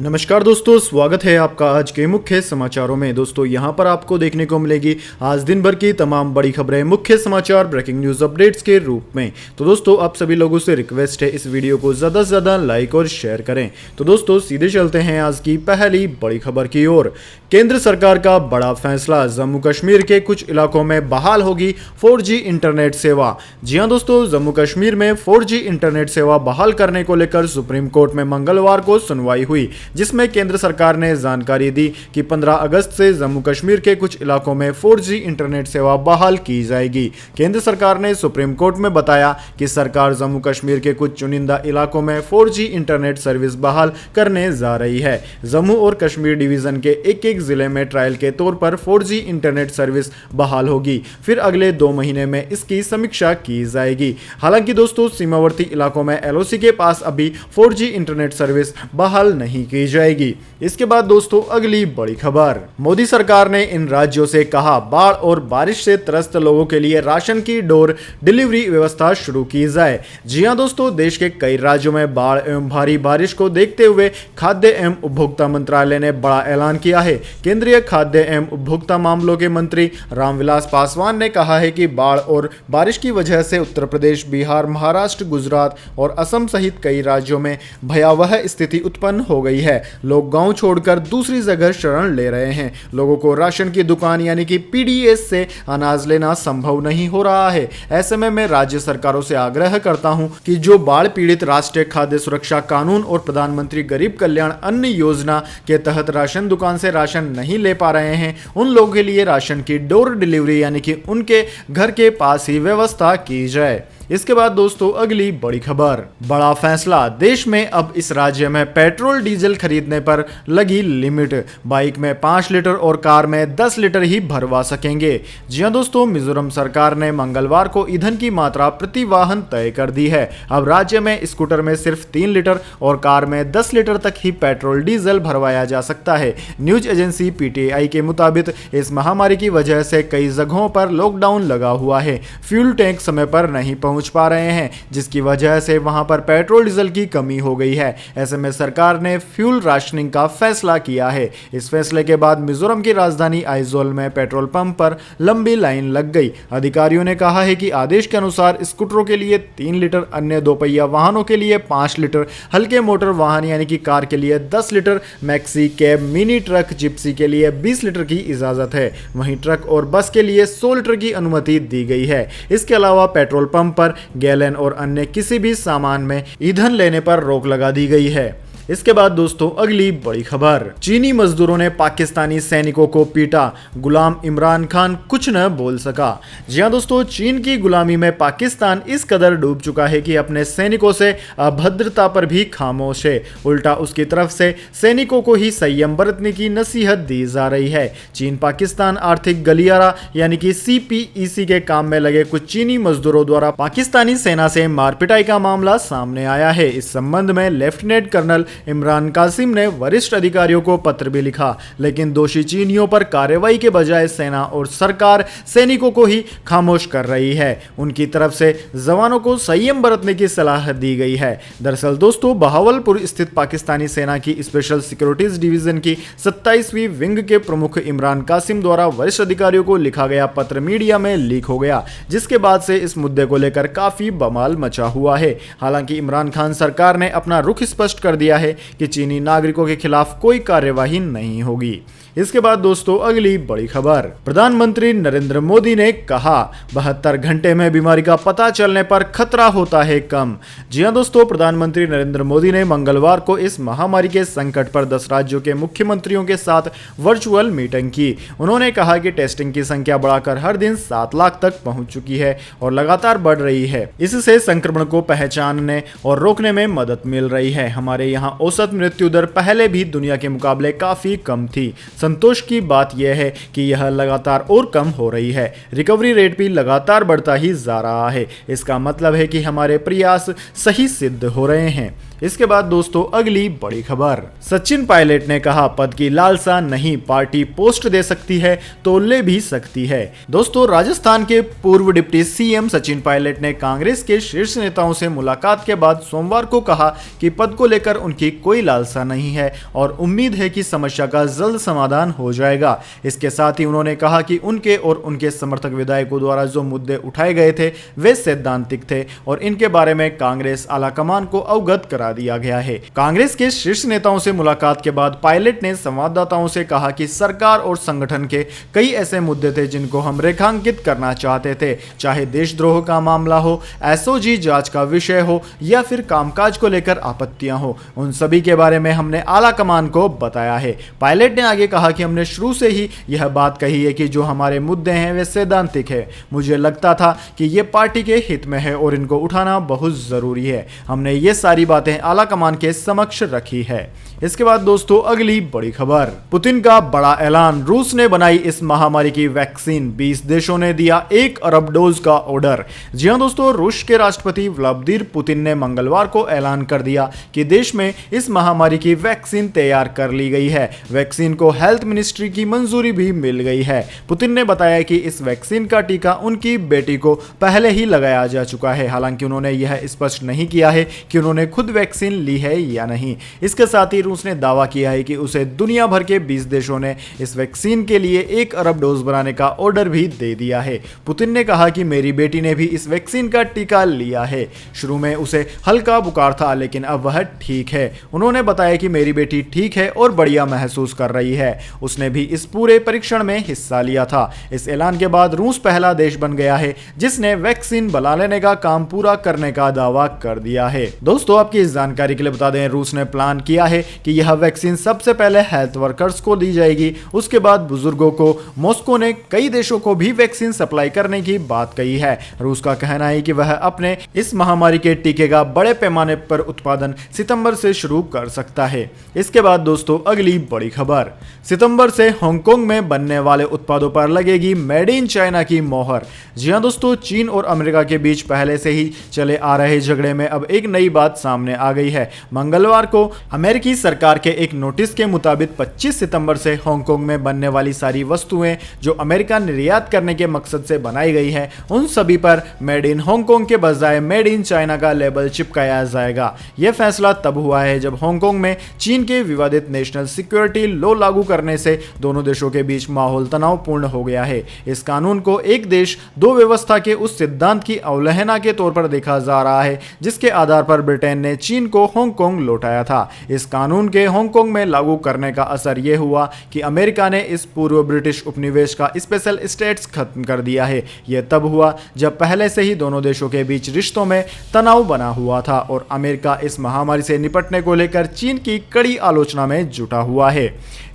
नमस्कार दोस्तों, स्वागत है आपका आज के मुख्य समाचारों में। दोस्तों यहां पर आपको देखने को मिलेगी आज दिन भर की तमाम बड़ी खबरें, मुख्य समाचार, ब्रेकिंग न्यूज अपडेट्स के रूप में। तो दोस्तों आप सभी लोगों से रिक्वेस्ट है इस वीडियो को ज़्यादा से ज़्यादा लाइक और शेयर करें। तो दोस्तों सीधे चलते हैं आज की पहली बड़ी खबर की ओर। केंद्र सरकार का बड़ा फैसला, जम्मू कश्मीर के कुछ इलाकों में बहाल होगी 4G इंटरनेट सेवा। जी हां दोस्तों, जम्मू कश्मीर में 4G इंटरनेट सेवा बहाल करने को लेकर सुप्रीम कोर्ट में मंगलवार को सुनवाई हुई, जिसमें केंद्र सरकार ने जानकारी दी कि 15 अगस्त से जम्मू कश्मीर के कुछ इलाकों में 4G इंटरनेट सेवा बहाल की जाएगी। केंद्र सरकार ने सुप्रीम कोर्ट में बताया कि सरकार जम्मू कश्मीर के कुछ चुनिंदा इलाकों में 4G इंटरनेट सर्विस बहाल करने जा रही है। जम्मू और कश्मीर डिवीजन के एक-एक जिले में ट्रायल के तौर पर 4G इंटरनेट सर्विस बहाल होगी, फिर अगले 2 महीने में इसकी समीक्षा की जाएगी। हालांकि दोस्तों सीमावर्ती इलाकों में LOC के पास अभी 4G इंटरनेट सर्विस बहाल नहीं की जाएगी। इसके बाद दोस्तों अगली बड़ी खबर, मोदी सरकार ने इन राज्यों से कहा बाढ़ और बारिश से त्रस्त लोगों के लिए राशन की डोर डिलीवरी व्यवस्था शुरू की जाए। जी हां दोस्तों, देश के कई राज्यों में बाढ़ एवं भारी बारिश को देखते हुए खाद्य एवं उपभोक्ता मंत्रालय ने बड़ा ऐलान किया है। केंद्रीय खाद्य एवं उपभोक्ता मामलों के मंत्री रामविलास पासवान ने कहा है कि बाढ़ और बारिश की वजह से उत्तर प्रदेश, बिहार, महाराष्ट्र, गुजरात और असम सहित कई राज्यों में भयावह स्थिति उत्पन्न हो गई है। लोग गांव छोड़कर दूसरी जगह शरण ले रहे हैं। लोगों को राशन की दुकान यानी कि PDS से अनाज लेना संभव नहीं हो रहा है। ऐसे में मैं राज्य सरकारों से आग्रह करता हूं कि जो बाढ़ पीड़ित राष्ट्रीय खाद्य सुरक्षा कानून और प्रधानमंत्री गरीब कल्याण अन्न योजना के तहत राशन दुकान से राशन नहीं ले पा रहे हैं, उन लोगों के लिए राशन की डोर डिलीवरी यानी कि उनके घर के पास ही व्यवस्था की जाए। इसके बाद दोस्तों अगली बड़ी खबर, बड़ा फैसला, देश में अब इस राज्य में पेट्रोल डीजल खरीदने पर लगी लिमिट। बाइक में 5 लीटर और कार में 10 लीटर ही भरवा सकेंगे। जी हां दोस्तों, मिजोरम सरकार ने मंगलवार को ईंधन की मात्रा प्रति वाहन तय कर दी है। अब राज्य में स्कूटर में सिर्फ 3 लीटर और कार में 10 लीटर तक ही पेट्रोल डीजल भरवाया जा सकता है। न्यूज एजेंसी PTI के मुताबिक इस महामारी की वजह से कई जगहों पर लॉकडाउन लगा हुआ है। फ्यूल टैंक समय पर नहीं पहुंच पा रहे हैं, जिसकी वजह से वहां पर पेट्रोल डीजल की कमी हो गई है। ऐसे में सरकार ने फ्यूल राशनिंग का फैसला किया है। इस फैसले के बाद मिजोरम की राजधानी आइजोल में पेट्रोल पंप पर लंबी लाइन लग गई। अधिकारियों ने कहा है कि आदेश के अनुसार स्कूटरों के लिए 3 लीटर, अन्य 2 पहिया वाहनों के लिए 5 लीटर, हल्के मोटर वाहन यानी कि कार के लिए 10 litre, maxi cab, mini truck, Gypsy के लिए 20 लीटर की इजाजत है। वहीं ट्रक और बस के लिए 100 लीटर की अनुमति दी गई है। इसके अलावा पेट्रोल पंप पर गैलन और अन्य किसी भी सामान में ईंधन लेने पर रोक लगा दी गई है। इसके बाद दोस्तों अगली बड़ी खबर, चीनी मजदूरों ने पाकिस्तानी सैनिकों को पीटा, गुलाम इमरान खान कुछ न बोल सका। जी हां दोस्तों, चीन की गुलामी में पाकिस्तान इस कदर डूब चुका है कि अपने सैनिकों से अभद्रता पर भी खामोश है। उल्टा उसकी तरफ से सैनिकों को ही संयम बरतने की नसीहत दी जा रही है। चीन पाकिस्तान आर्थिक गलियारा यानी कि CPEC के काम में लगे कुछ चीनी मजदूरों द्वारा पाकिस्तानी सेना से मारपिटाई का मामला सामने आया है। इस संबंध में लेफ्टिनेंट कर्नल इमरान कासिम ने वरिष्ठ अधिकारियों को पत्र भी लिखा, लेकिन दोषी चीनियों पर कार्रवाई के बजाय सेना और सरकार सैनिकों को ही खामोश कर रही है। उनकी तरफ से जवानों को संयम बरतने की सलाह दी गई है। दरअसल दोस्तों बहावलपुर स्थित पाकिस्तानी सेना की स्पेशल सिक्योरिटीज डिवीजन की 27वीं विंग के प्रमुख इमरान कासिम द्वारा वरिष्ठ अधिकारियों को लिखा गया पत्र मीडिया में लीक हो गया, जिसके बाद से इस मुद्दे को लेकर काफी बवाल मचा हुआ है। हालांकि इमरान खान सरकार ने अपना रुख स्पष्ट कर दिया है कि चीनी नागरिकों के खिलाफ कोई कार्यवाही नहीं होगी। इसके बाद दोस्तों अगली बड़ी खबर, प्रधानमंत्री नरेंद्र मोदी ने कहा 72 घंटे में बीमारी का पता चलने पर खतरा होता है कम। जी हां दोस्तों, प्रधानमंत्री नरेंद्र मोदी ने मंगलवार को इस महामारी के संकट पर 10 राज्यों के मुख्यमंत्रियों के साथ वर्चुअल मीटिंग की। उन्होंने कहा कि टेस्टिंग की संख्या बढ़ाकर हर दिन 7 लाख तक पहुंच चुकी है और लगातार बढ़ रही है। इससे संक्रमण को पहचानने और रोकने में मदद मिल रही है। हमारे यहाँ औसत मृत्यु दर पहले भी दुनिया के मुकाबले काफी कम थी। संतोष की बात यह है कि यह लगातार और कम हो रही है। रिकवरी रेट भी लगातार बढ़ता ही जा रहा है। इसका मतलब है कि हमारे प्रयास सही सिद्ध हो रहे हैं। इसके बाद दोस्तों अगली बड़ी खबर, सचिन पायलट ने कहा पद की लालसा नहीं, पार्टी पोस्ट दे सकती है तो ले भी सकती है। दोस्तों राजस्थान के पूर्व डिप्टी सीएम सचिन पायलट ने कांग्रेस के शीर्ष नेताओं से मुलाकात के बाद सोमवार को कहा कि पद को लेकर उनकी कोई लालसा नहीं है और उम्मीद है कि समस्या का जल्द समाधान हो जाएगा। इसके साथ ही उन्होंने कहा कि उनके और उनके समर्थक विधायकों द्वारा जो मुद्दे उठाए गए थे वे सैद्धांतिक थे और इनके बारे में कांग्रेस आलाकमान को अवगत करा दिया गया है। कांग्रेस के शीर्ष नेताओं से मुलाकात के बाद पायलट ने संवाददाताओं से कहा कि सरकार और संगठन के कई ऐसे मुद्दे थे जिनको हम रेखांकित करना चाहते थे, चाहे देशद्रोह का मामला हो, एसओजी जांच का विषय हो या फिर कामकाज को लेकर आपत्तियां हो, उन सभी के बारे में हमने आलाकमान को बताया है। पायलट ने आगे कहा कि हमने शुरू से ही यह बात कही है कि जो हमारे मुद्दे हैं वे सैद्धांतिक है। मुझे लगता था कि ये पार्टी के हित में है और इनको उठाना बहुत जरूरी है। हमने ये सारी बातें आलाकमान के समक्ष रखी है। इसके बाद दोस्तों अगली बड़ी खबर, पुतिन का बड़ा ऐलान, रूस ने बनाई इस महामारी की वैक्सीन, 20 देशों ने दिया 1 अरब डोज का ऑर्डर। जी हां दोस्तों, रूस के राष्ट्रपति व्लादिमीर पुतिन ने मंगलवार को ऐलान कर दिया कि देश में इस महामारी की वैक्सीन तैयार कर ली गई है। वैक्सीन को हेल्थ मिनिस्ट्री की मंजूरी भी मिल गई है। पुतिन ने बताया कि इस वैक्सीन का टीका उनकी बेटी को पहले ही लगाया जा चुका है। हालांकि उन्होंने यह स्पष्ट नहीं किया है कि उन्होंने खुद वैक्सीन ली है या नहीं। इसके साथ ही रूस ने दावा किया है कि उसे दुनिया भर के 20 देशों ने इस वैक्सीन के लिए 1 अरब डोज बनाने का ऑर्डर भी दे दिया है। पुतिन ने कहा कि मेरी बेटी ने भी इस वैक्सीन का टीका लिया है। शुरू में उसे हल्का बुखार था लेकिन अब वह ठीक है। उन्होंने बताया कि मेरी बेटी ठीक है और बढ़िया महसूस कर रही है। उसने भी इस पूरे परीक्षण में हिस्सा लिया था। इस ऐलान के बाद रूस पहला देश बन गया है जिसने वैक्सीन बना लेने का काम पूरा करने का दावा कर दिया है। दोस्तों आपकी इस जानकारी के लिए बता दें, रूस ने प्लान किया है कि यह वैक्सीन सबसे पहले हेल्थ वर्कर्स को दी जाएगी, उसके बाद बुजुर्गों को। मॉस्को ने कई देशों को भी वैक्सीन सप्लाई करने की बात कही है। रूस का कहना है कि वह अपने इस महामारी के टीके का बड़े पैमाने पर उत्पादन सितंबर से शुरू कर सकता है। इसके बाद दोस्तों अगली बड़ी खबर, सितंबर से हांगकांग में बनने वाले उत्पादों पर लगेगी मेड इन चाइना की मोहर। जी हां दोस्तों, चीन और अमेरिका के बीच पहले से ही चले आ रहे झगड़े में अब एक नई बात सामने आ गई है। मंगलवार को अमेरिकी सरकार के एक नोटिस के मुताबिक 25 सितंबर से हांगकांग में बनने वाली सारी वस्तुएं जो अमेरिका निर्यात करने के मकसद से बनाई गई है उन सभी पर मेड इन हांगकांग के बजाय मेड इन चाइना का लेबल चिपकाया जाएगा। यह फैसला तब हुआ है जब हांगकांग में चीन के विवादित नेशनल सिक्योरिटी लॉ लागू करने से दोनों देशों के बीच माहौल तनावपूर्ण हो गया है। इस कानून को एक देश दो व्यवस्था के उस सिद्धांत की अवहेलना के तौर पर देखा जा रहा है जिसके आधार पर ब्रिटेन ने चीन को हांगकांग लौटाया था। इस कानून के हांगकांग में लागू करने का असर यह हुआ कि अमेरिका ने इस पूर्व ब्रिटिश उपनिवेश का स्पेशल स्टेटस खत्म कर दिया है। यह तब हुआ जब पहले से ही दोनों देशों के बीच रिश्तों में तनाव बना हुआ था और अमेरिका इस महामारी से निपटने को लेकर चीन की कड़ी आलोचना में जुटा हुआ है।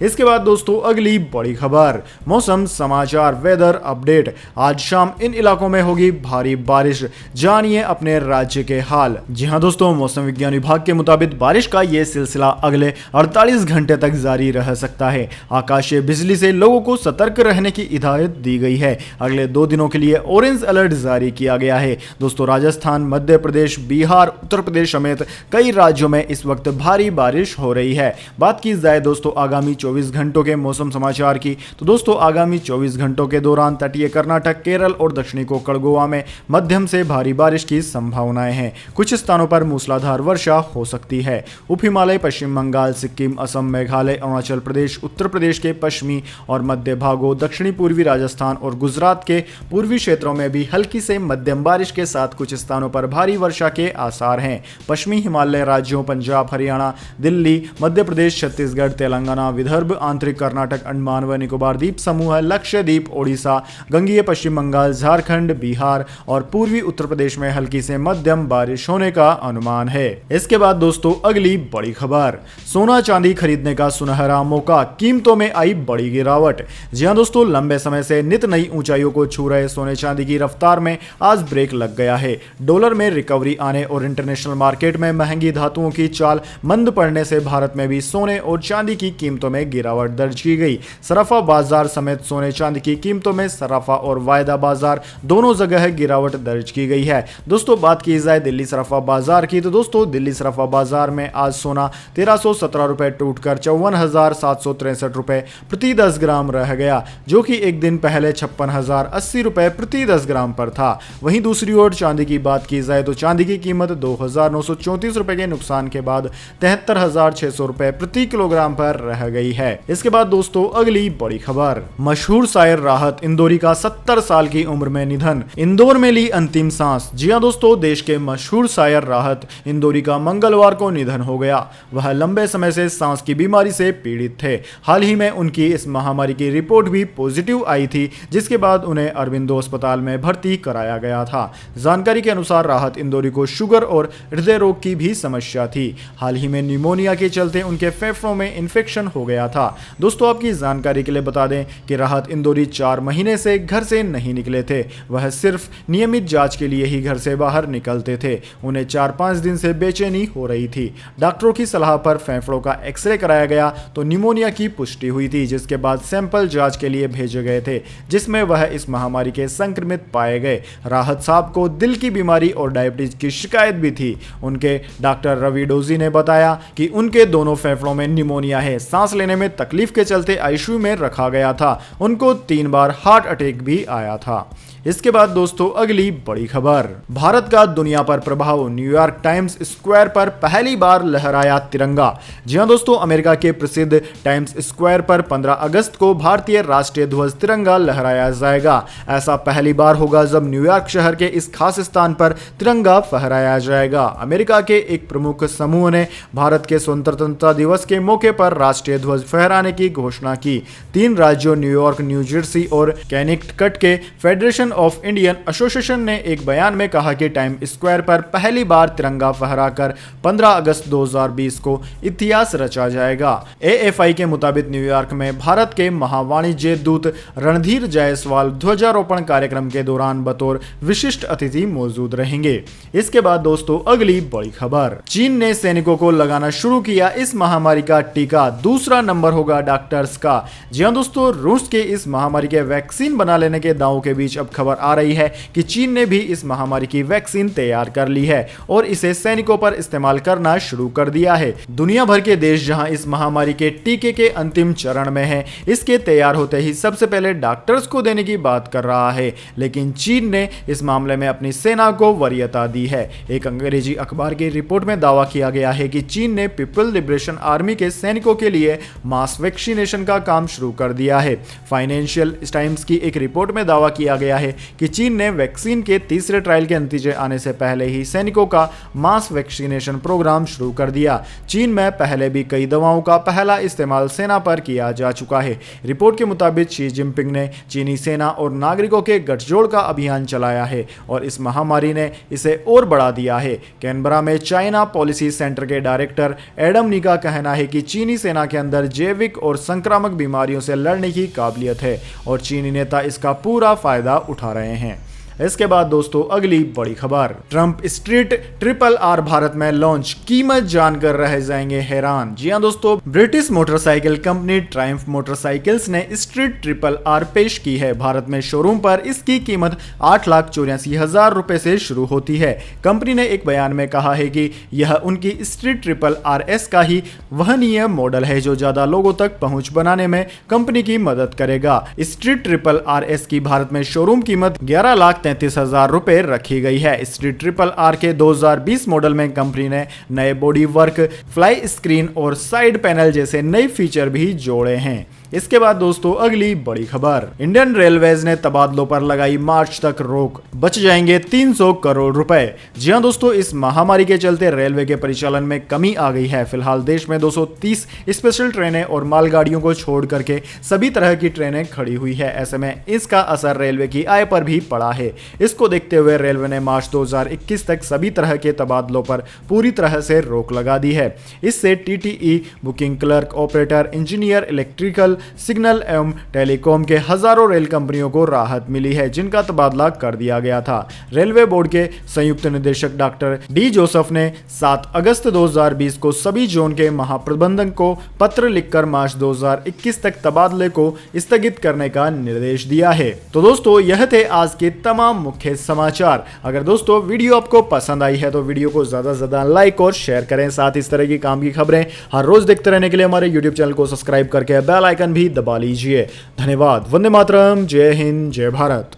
इसके बाद दोस्तों अगली बड़ी खबर, मौसम समाचार वेदर अपडेट। आज शाम इन इलाकों में होगी भारी बारिश, जानिए अपने राज्य के हाल। जी हां दोस्तों, मौसम विज्ञान विभाग के मुताबिक बारिश का यह सिलसिला अगले 48 घंटे तक जारी रह सकता है। आकाशीय बिजली से लोगों को सतर्क रहने की हिदायत दी गई है। अगले 2 दिनों के लिए ऑरेंज अलर्ट जारी किया गया है। दोस्तों राजस्थान, मध्य प्रदेश, बिहार, उत्तर प्रदेश समेत कई राज्यों में इस वक्त भारी बारिश हो रही है। बात की जाए दोस्तों आगामी 24 घंटों के मौसम समाचार की, तो दोस्तों आगामी 24 घंटों के दौरान तटीय कर्नाटक, केरल और दक्षिणी कोंकण गोवा में मध्यम से भारी बारिश की संभावनाएं हैं। कुछ स्थानों पर मूसलाधार वर्षा हो सकती है। उप हिमालय, पश्चिम बंगाल, सिक्किम, असम, मेघालय, अरुणाचल प्रदेश, उत्तर प्रदेश के पश्चिमी और मध्य भागों, दक्षिणी पूर्वी राजस्थान और गुजरात के पूर्वी क्षेत्रों में भी हल्की से मध्यम बारिश के साथ कुछ स्थानों पर भारी वर्षा के आसार हैं। पश्चिमी हिमालय राज्यों पंजाब, हरियाणा, दिल्ली, मध्य प्रदेश, छत्तीसगढ़, तेलंगाना, विदर्भ, आंतरिक कर्नाटक, अंडमान व निकोबार द्वीप समूह, लक्षद्वीप, ओडिशा, गंगीय पश्चिम बंगाल, झारखंड, बिहार और पूर्वी उत्तर प्रदेश में हल्की से मध्यम बारिश होने का अनुमान है। इसके बाद दोस्तों अगली बड़ी खबर, सोना चांदी खरीदने का सुनहरा मौका, कीमतों में आई बड़ी गिरावट। जी हां दोस्तों, लंबे समय से नित नई ऊंचाइयों को छू रहे सोने चांदी की रफ्तार में आज ब्रेक लग गया है। डॉलर में रिकवरी आने और इंटरनेशनल मार्केट में महंगी धातुओं की चाल मंद पड़ने से भारत में भी सोने और चांदी की कीमतों में गिरावट दर्ज की गई। सराफा बाजार समेत सोने चांदी की कीमतों में सराफा और वायदा बाजार दोनों जगह गिरावट दर्ज की गई है। दोस्तों बात की जाए दिल्ली सराफा बाजार की, तो दोस्तों दिल्ली सराफा बाजार में आज सोना 1317 रुपए टूटकर 54,763 रुपए प्रति 10 ग्राम रह गया, जो कि एक दिन पहले 56,080 रुपए प्रति 10 ग्राम पर था। वहीं दूसरी ओर चांदी की बात की जाए तो चांदी की कीमत 2,934 रुपए के नुकसान के बाद 73,600 रुपए प्रति किलोग्राम पर रह गई है। इसके बाद दोस्तों अगली बड़ी खबर, मशहूर शायर राहत इंदौरी का 70 साल की उम्र में निधन, इंदौर में ली अंतिम सांस। जी हां दोस्तों, देश के मशहूर शायर राहत इंदौरी का मंगलवार को निधन हो गया। वह लंबे समय से सांस की बीमारी से पीड़ित थे। हाल ही में उनकी इस महामारी की रिपोर्ट भी पॉजिटिव आई थी, जिसके बाद उन्हें अरविंदो अस्पताल में भर्ती कराया गया था। जानकारी के अनुसार राहत इंदौरी को शुगर और हृदय रोग की भी समस्या थी। हाल ही में निमोनिया के चलते उनके फेफड़ों में इन्फेक्शन हो गया था। दोस्तों आपकी जानकारी के लिए बता दें कि राहत इंदौरी 4 महीने से घर से नहीं निकले थे। वह सिर्फ नियमित जांच के लिए ही घर से बाहर निकलते थे। उन्हें 4-5 दिन से बेचैनी हो रही थी। डॉक्टरों की सलाह पर फेफड़ों का एक्सरे कराया गया तो निमोनिया की पुष्टि हुई थी, जिसके बाद सैंपल जांच के लिए भेजे गए थे, जिसमें वह इस महामारी के संक्रमित पाए गए। राहत साहब को दिल की बीमारी और डायबिटीज की शिकायत भी थी। उनके डॉक्टर रवि डोजी ने बताया कि उनके दोनों फेफड़ों में निमोनिया है। सांस लेने में तकलीफ के चलते आईसीयू में रखा गया था। उनको 3 बार हार्ट अटैक भी आया था। इसके बाद दोस्तों अगली बड़ी खबर, भारत का दुनिया पर प्रभाव, न्यूयॉर्क टाइम्स स्क्वायर पर पहली बार लहराया तिरंगा। जी हां दोस्तों, अमेरिका के प्रसिद्ध टाइम्स स्क्वायर पर 15 अगस्त को भारतीय राष्ट्रीय ध्वज तिरंगा लहराया जाएगा। ऐसा पहली बार होगा जब न्यूयॉर्क शहर के इस खास स्थान पर तिरंगा फहराया जाएगा। अमेरिका के एक प्रमुख समूह ने भारत के स्वतंत्रता दिवस के मौके पर राष्ट्रीय ध्वज फहराने की घोषणा की। 3 राज्यों न्यूयॉर्क, न्यू जर्सी और कनेक्टिकट के फेडरेशन ऑफ इंडियन एसोसिएशन ने एक बयान में कहा कि टाइम स्क्वायर पर पहली बार तिरंगा फहराकर 15 अगस्त 2020 को इतिहास रचा जाएगा। एएफआई के मुताबिक न्यूयॉर्क में भारत के महावाणिज्य दूत रणधीर जायसवाल ध्वजारोपण कार्यक्रम के दौरान बतौर विशिष्ट अतिथि मौजूद रहेंगे। इसके बाद दोस्तों अगली बड़ी खबर, चीन ने सैनिकों को लगाना शुरू किया इस महामारी का टीका, दूसरा नंबर होगा डॉक्टर्स का। जी हां दोस्तों, रूस के इस महामारी के वैक्सीन बना लेने के दावों के बीच अब खबर आ रही है कि चीन ने भी इस महामारी की वैक्सीन तैयार कर ली है और इसे सैनिकों पर इस्तेमाल करना शुरू कर दिया है। दुनिया भर के देश जहां इस महामारी के टीके के अंतिम चरण में हैं, इसके तैयार होते ही सबसे पहले डॉक्टर्स को देने की बात कर रहा है, लेकिन चीन ने इस मामले में अपनी सेना को वरीयता दी है। एक अंग्रेजी अखबार की रिपोर्ट में दावा किया गया है कि चीन ने पीपल लिबरेशन आर्मी के सैनिकों के लिए मास वैक्सीनेशन का काम शुरू कर दिया है। फाइनेंशियल टाइम्स की एक रिपोर्ट में दावा किया गया है कि चीन ने वैक्सीन के तीसरे ट्रायल के नतीजे आने से पहले ही सैनिकों का मास वैक्सीनेशन प्रोग्राम शुरू कर दिया। चीन में पहले भी कई दवाओं का पहला इस्तेमाल सेना पर किया जा चुका है। रिपोर्ट के मुताबिक शी जिनपिंग ने चीनी सेना और नागरिकों के गठजोड़ का अभियान चलाया है और इस महामारी ने इसे और बढ़ा दिया है। कैनबरा में चाइना पॉलिसी सेंटर के डायरेक्टर एडम नी का कहना है कि चीनी सेना के अंदर जैविक और संक्रामक बीमारियों से लड़ने की काबिलियत है और चीनी नेता इसका पूरा फायदा उठा रहे हैं। इसके बाद दोस्तों अगली बड़ी खबर, Trump street triple R Bharat में लॉन्च, कीमत जानकर रह जाएंगे हैरान। जी हां दोस्तों, British motorcycle company Triumph motorcycles ने स्ट्रीट ट्रिपल आर पेश की है। भारत में शोरूम पर इसकी कीमत 8,84,000 रुपए से शुरू होती है। कंपनी ने एक बयान में कहा है कि यह उनकी स्ट्रीट ट्रिपल आर एस का ही वहनीय मॉडल है जो ज्यादा लोगों तक पहुंच बनाने में कंपनी की मदद करेगा। स्ट्रीट ट्रिपल आर एस की भारत में शोरूम कीमत 11,33,000 रुपए रखी गई है। स्ट्रीट ट्रिपल आर के 2020 मॉडल में कंपनी ने नए बॉडी वर्क, फ्लाई स्क्रीन और साइड पैनल जैसे नए फीचर भी जोड़े हैं। इसके बाद दोस्तों अगली बड़ी खबर, इंडियन रेलवेज ने तबादलों पर लगाई मार्च तक रोक, बच जाएंगे 300 करोड़ रुपए। जी हां दोस्तों, इस महामारी के चलते रेलवे के परिचालन में कमी आ गई है। फिलहाल देश में 230 स्पेशल ट्रेनें और मालगाड़ियों को छोड़ करके सभी तरह की ट्रेनें खड़ी हुई है। ऐसे में इसका असर रेलवे की आय पर भी पड़ा है। इसको देखते हुए रेलवे ने मार्च 2021 तक सभी तरह के तबादलों पर पूरी तरह से रोक लगा दी है। इससे TTE, booking clerk, operator, engineer, electrical, signal एवं टेलीकॉम के हजारों रेल कंपनियों को राहत मिली है, जिनका तबादला कर दिया गया था। रेलवे बोर्ड के संयुक्त निदेशक डॉक्टर डी जोसेफ ने 7 अगस्त 2020 को सभी जोन के महाप्रबंधक को पत्र लिखकर मार्च 2021 तक तबादले को स्थगित करने का निर्देश दिया है। तो दोस्तों, यह थे आज के तमाम तमाम मुख्य समाचार। अगर दोस्तों वीडियो आपको पसंद आई है तो वीडियो को ज़्यादा से ज़्यादा लाइक और शेयर करें। साथ इस तरह की काम की खबरें हर रोज़ देखते रहने के लिए हमारे यूट्यूब चैनल को सब्सक्राइब करके बेल आइकन भी दबा लीजिए। धन्यवाद। वंदे मातरम। जय हिंद, जय भारत।